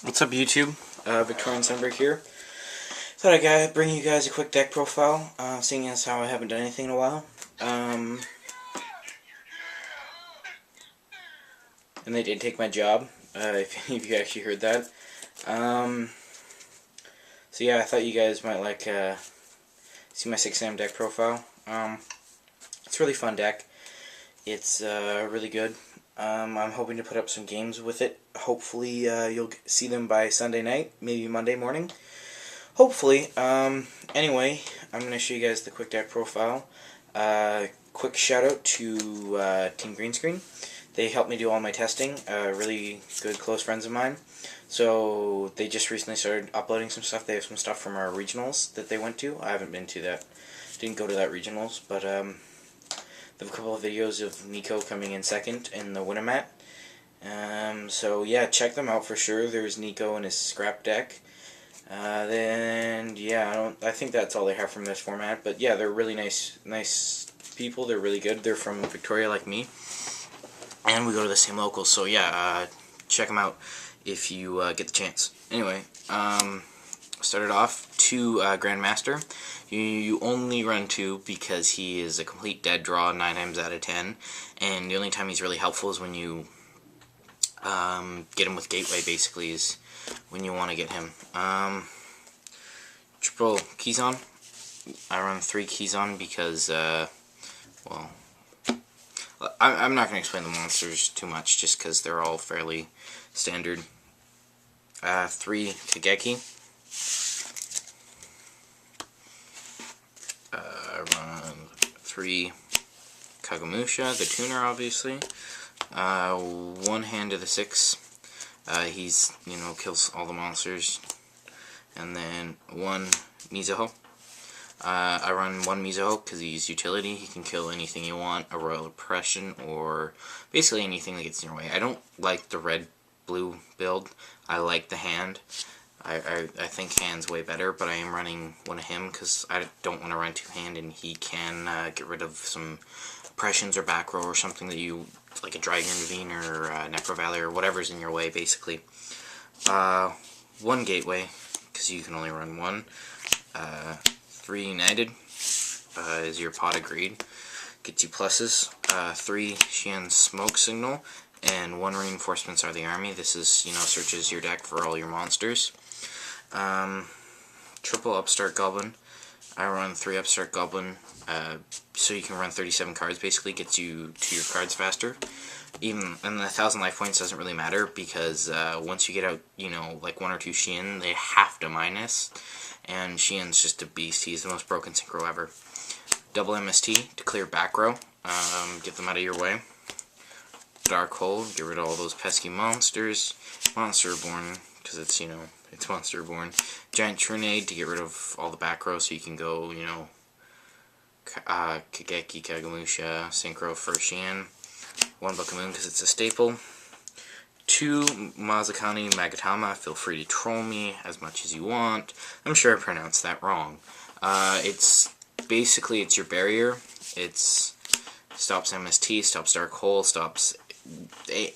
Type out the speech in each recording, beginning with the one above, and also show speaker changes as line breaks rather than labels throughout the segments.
What's up, YouTube? Victorian Sunbreak here. Thought I'd bring you guys a quick deck profile, seeing as how I haven't done anything in a while. And they did take my job, if any of you actually heard that. So yeah, I thought you guys might like see my 6am deck profile. It's a really fun deck. It's really good. I'm hoping to put up some games with it. Hopefully you'll see them by Sunday night, maybe Monday morning. Hopefully. Anyway, I'm going to show you guys the quick deck profile. Quick shout out to Team Green Screen. They helped me do all my testing. Really good close friends of mine. So they just recently started uploading some stuff. They have some stuff from our regionals that they went to. I haven't been to that. Didn't go to that regionals, but they have a couple of videos of Nico coming in second in the winner mat. So yeah, check them out for sure. There's Nico and his scrap deck. Then yeah, I think that's all they have from this format. But yeah, they're really nice people. They're really good. They're from Victoria like me, and we go to the same locals. So yeah, check them out if you get the chance. Anyway, started off 2 Grandmaster. You only run 2 because he is a complete dead draw 9 times out of 10, and the only time he's really helpful is when you get him with Gateway, basically, is when you want to get him. Triple Keyzon. I run 3 Keyzon because, well, I'm not going to explain the monsters too much, just because they're all fairly standard. 3 Kageki. I run 3 Kagamusha, the tuner, obviously. 1 Hand to the 6. He's, kills all the monsters. And then 1 Mizuho. I run 1 Mizuho because he's utility. He can kill anything you want, a Royal Oppression, or basically anything that gets in your way. I don't like the red-blue build. I like the hand. I think hand's way better, but I am running 1 of him because I don't want to run 2 hand, and he can get rid of some oppressions or back row or something that you, like a Dragon Ravine or Necro Valley or whatever's in your way, basically. 1 Gateway, because you can only run 1. 3 United is your Pot of Greed. Gets you pluses. 3 Shi-En Smoke Signal. And 1 Reinforcements are the army. This is, searches your deck for all your monsters. Triple Upstart Goblin. I run 3 Upstart Goblin, so you can run 37 cards, basically. Gets you to your cards faster. And the 1,000 life points doesn't really matter, because once you get out, like 1 or 2 Shi-En, they have to minus. And Shi-En's just a beast. He's the most broken synchro ever. Double MST to clear back row. Get them out of your way. Dark Hole, get rid of all those pesky monsters. Monsterborn, because it's, it's Monsterborn. Giant Trinade to get rid of all the back row, so you can go, Kageki, Kagamusha, Synchro for Shi-En. 1 Book of Moon, because it's a staple. 2 Mazakani Magatama, feel free to troll me as much as you want. I'm sure I pronounced that wrong. It's your barrier. It's stops MST, stops Dark Hole, stops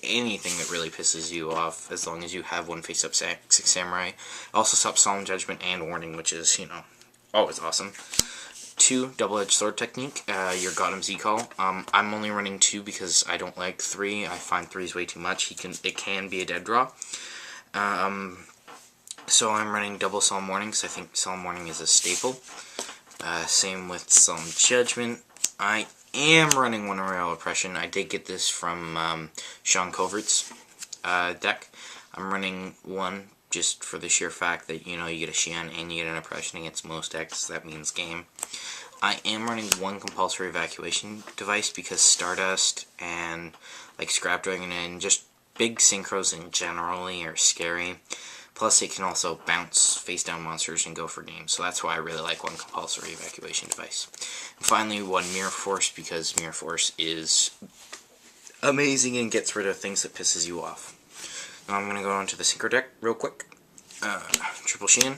anything that really pisses you off, as long as you have 1 face-up 6 Samurai. Also stops Solemn Judgment and Warning, which is, always awesome. 2 Double-Edged Sword Technique, your Gotham Z-Call. I'm only running 2 because I don't like 3. I find 3 is way too much. It can be a dead draw. So I'm running double Solemn Warning because I think Solemn Warning is a staple. Same with Solemn Judgment. I am running 1 Royal Oppression. I did get this from Sean Covert's deck. I'm running 1 just for the sheer fact that, you get a Shi-En and you get an Oppression against most decks. That means game. I am running 1 Compulsory Evacuation device because Stardust and like Scrap Dragon and just big synchros in generally are scary. Plus, it can also bounce face-down monsters and go for games, so that's why I really like 1 Compulsory Evacuation device. And finally, 1 Mirror Force, because Mirror Force is amazing and gets rid of things that pisses you off. Now I'm going to go on to the Synchro deck real quick. Triple Shi-En.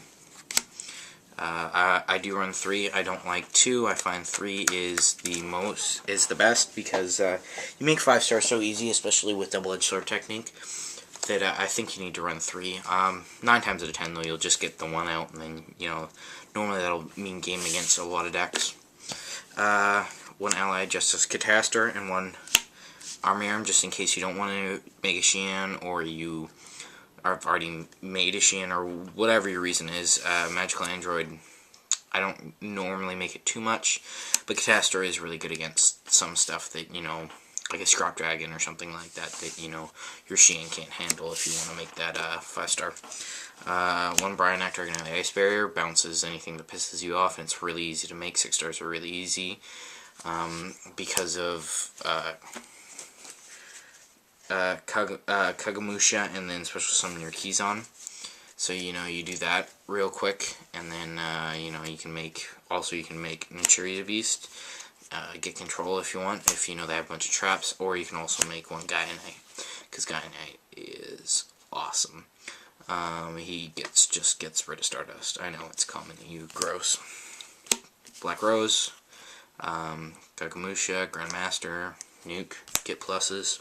I do run 3. I don't like 2. I find 3 is the best, because you make 5 stars so easy, especially with Double-Edged Sword Technique. that I think you need to run 3. 9 times out of 10, though, you'll just get the 1 out, and then, you know, normally that'll mean game against a lot of decks. 1 ally Justice Cataster, and 1 Army Arm, just in case you don't want to make a Shi-En, or you have already made a Shi-En, or whatever your reason is. Magical Android, I don't normally make it too much, but Cataster is really good against some stuff that, you know, like a Scrap Dragon or something like that, that, you know, your Shi-En can't handle if you want to make that 5-star. 1 Bryonac Dragon of the Ice Barrier, bounces anything that pisses you off, and it's really easy to make. 6 stars are really easy, because of Kagamusha, and then special summon your Keyzon. So, you know, you do that real quick, and then, you know, you can make Nichiriya Beast, get control if you want, if you know they have a bunch of traps, or you can also make 1 Gaia-Knight, because Gaia-Knight is awesome. He just gets rid of Stardust. I know, it's common to you, gross. Black Rose, Kagamusha, Grandmaster, Nuke, get pluses.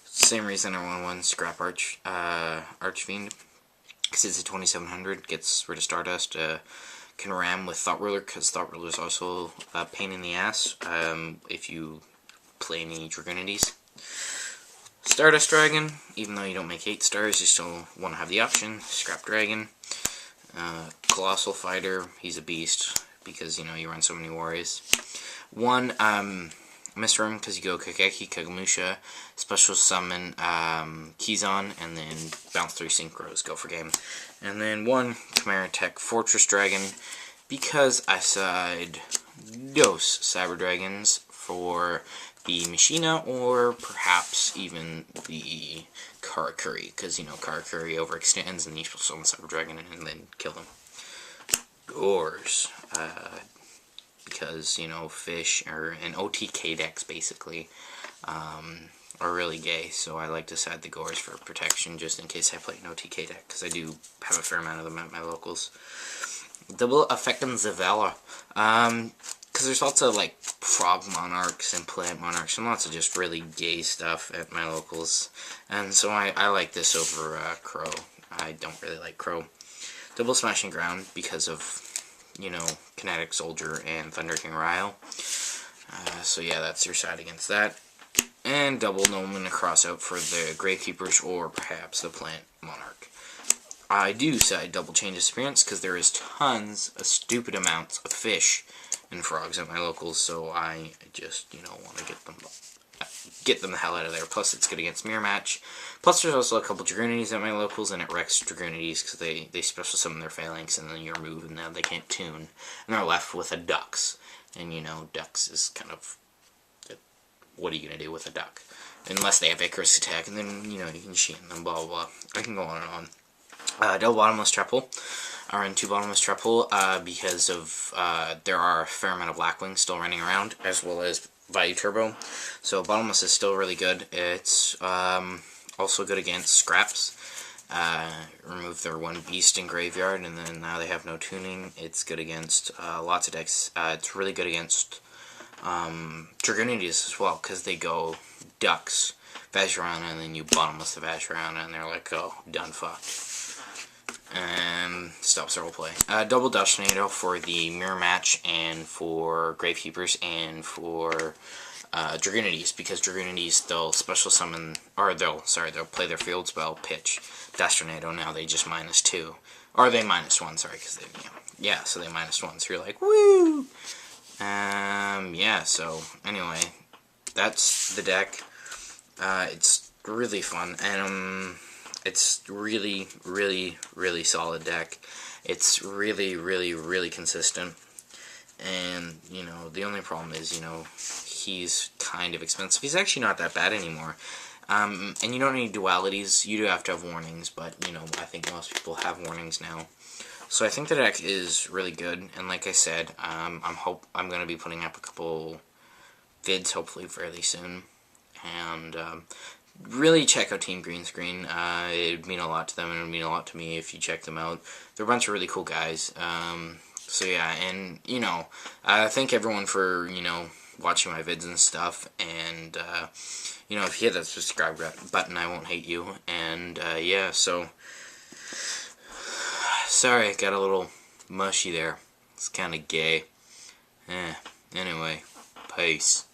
Same reason I want 1 Scrap Archfiend, because it's a 2700, gets rid of Stardust. Can ram with Thought Ruler, because Thought Ruler is also a pain in the ass if you play any Dragonities. Stardust Dragon, even though you don't make 8 stars, you still want to have the option. Scrap Dragon. Colossal Fighter, he's a beast, because, you know, you run so many warriors. 1 Misrum, because you go Kakeki, Kagamusha, special summon Keyzon, and then bounce 3 Synchros, go for game. And then 1 Chimera Tech Fortress Dragon, because I side those Cyber Dragons for the Machina, or perhaps even the Karakuri, because, you know, Karakuri overextends, and you special summon Cyber Dragon and then kill them. Gores, because, you know, fish, or an OTK decks, basically, are really gay, so I like to side the Gores for protection, just in case I play an OTK deck, because I do have a fair amount of them at my locals. Double Effectum Zavala, because there's lots of, like, Frog Monarchs and Plant Monarchs, and lots of just really gay stuff at my locals, and so I like this over Crow. I don't really like Crow. Double Smashing Ground, because of, you know, Kinetic Soldier and Thunder King Ryle. So yeah, that's your side against that. And double Noman a cross out for the Gravekeepers, or perhaps the Plant Monarch. I do side double Chain Disappearance, because there is tons of stupid amounts of fish and frogs at my locals, so I just, you know, want to get them the hell out of there. Plus, it's good against Mirror Match. Plus, there's also a couple Dragonities at my locals, and it wrecks Dragonities, because they special summon their Phalanx, and then you remove, and now they can't tune. And they're left with a Dux. And, you know, Dux is kind of... what are you going to do with a Duck? Unless they have Icarus attack, and then, you know, you can Shi-En them, blah, blah, blah. I can go on and on. Double Bottomless Treble. I run 2 Bottomless Treble, because of, there are a fair amount of Blackwings still running around, as well as Value Turbo. So Bottomless is still really good. It's also good against Scraps. Remove their 1 Beast in Graveyard, and then now they have no tuning. It's good against lots of decks. It's really good against Dragonities as well, because they go Ducks, Vajrayana, and then you Bottomless the Vajrayana, and they're like, oh, done fucked. And stops the roleplay. Double Dustinado for the Mirror Match, and for Gravekeepers, and for Dragonities, because Dragonities, they'll special summon, or they'll play their field spell, pitch, Dustinado, now they just -2. Or they -1, sorry, because they, yeah, so they -1, so you're like, woo! Yeah, so, anyway, that's the deck. It's really fun, and, it's really, really, really solid deck. It's really, really, really consistent. And, you know, the only problem is, you know, he's kind of expensive. He's actually not that bad anymore. And you don't need dualities. You do have to have warnings, but, you know, I think most people have warnings now. So I think the deck is really good. And like I said, I'm going to be putting up a couple vids, hopefully, fairly soon. And, really check out Team Green Screen. It would mean a lot to them, and it would mean a lot to me if you check them out. They're a bunch of really cool guys. So yeah, and, you know, thank everyone for, you know, watching my vids and stuff, and you know, if you hit that subscribe button, I won't hate you. And yeah, so sorry I got a little mushy there. It's kind of gay. Anyway, peace.